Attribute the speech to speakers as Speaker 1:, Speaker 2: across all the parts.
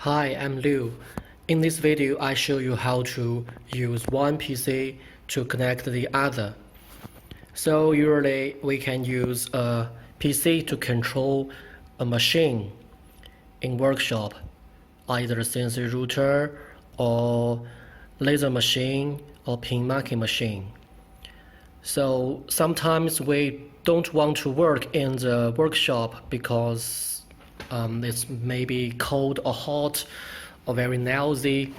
Speaker 1: Hi, I'm Liu. In this video, I show you how to use one PC to connect the other. So usually we can use a PC to control a machine in workshop, either CNC router or laser machine or pin marking machine. So sometimes we don't want to work in the workshop because it's maybe cold or hot or very noisy,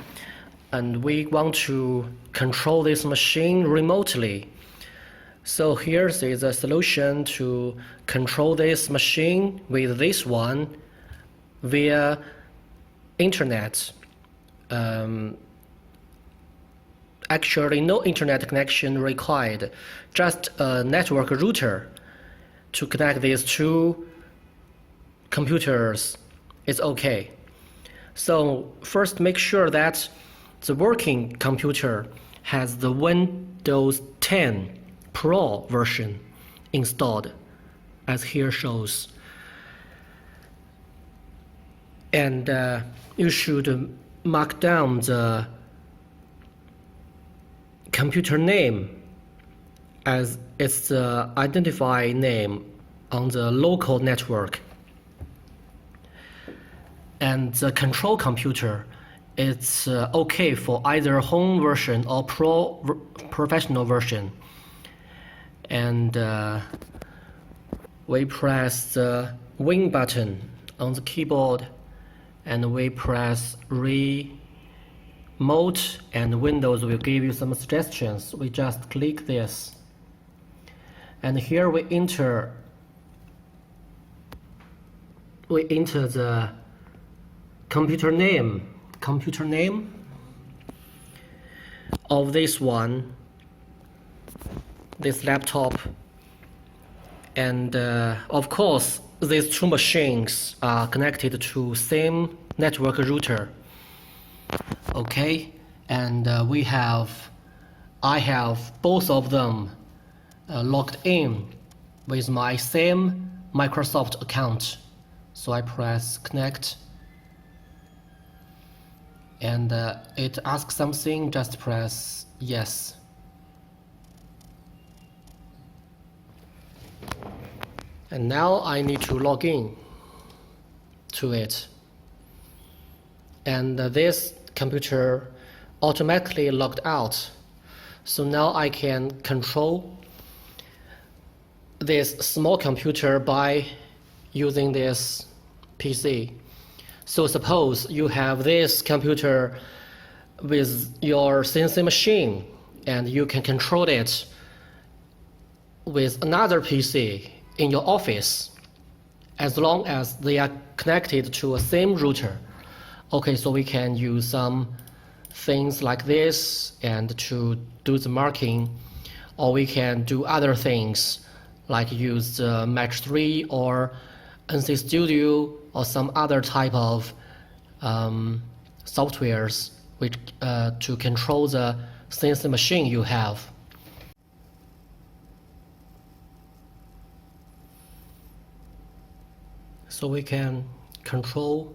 Speaker 1: and we want to control this machine remotely. So here's a solution to control this machine with this one via internet. Actually, no internet connection required, just a network router to connect these two computers is okay. So first, make sure that the working computer has the Windows 10 Pro version installed, as here shows. And you should mark down the computer name as it's the identifier name on the local network. And the control computer, it's okay for either home version or professional version. And we press the Win button on the keyboard, and we press Remote, and Windows will give you some suggestions. We just click this, and here we enter the computer name of this one, this laptop, and of course these two machines are connected to same network router. Okay, and I have both of them logged in with my same Microsoft account. So I press connect, and it asks something, just press yes. And now I need to log in to it. And this computer automatically logged out. So now I can control this small computer by using this PC. So suppose you have this computer with your CNC machine, and you can control it with another PC in your office, as long as they are connected to a same router. Okay, so we can use some things like this and to do the marking, or we can do other things like use the Match 3 or NC Studio or some other type of softwares which to control the CNC machine you have. So we can control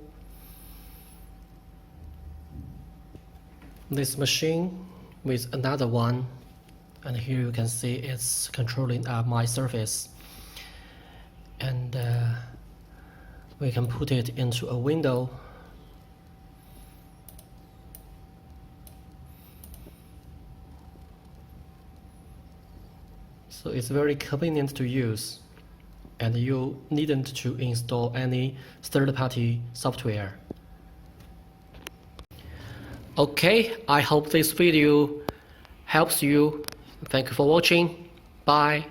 Speaker 1: this machine with another one, and here you can see it's controlling my surface, and we can put it into a window. So it's very convenient to use, and you needn't to install any third-party software. Okay, I hope this video helps you. Thank you for watching. Bye.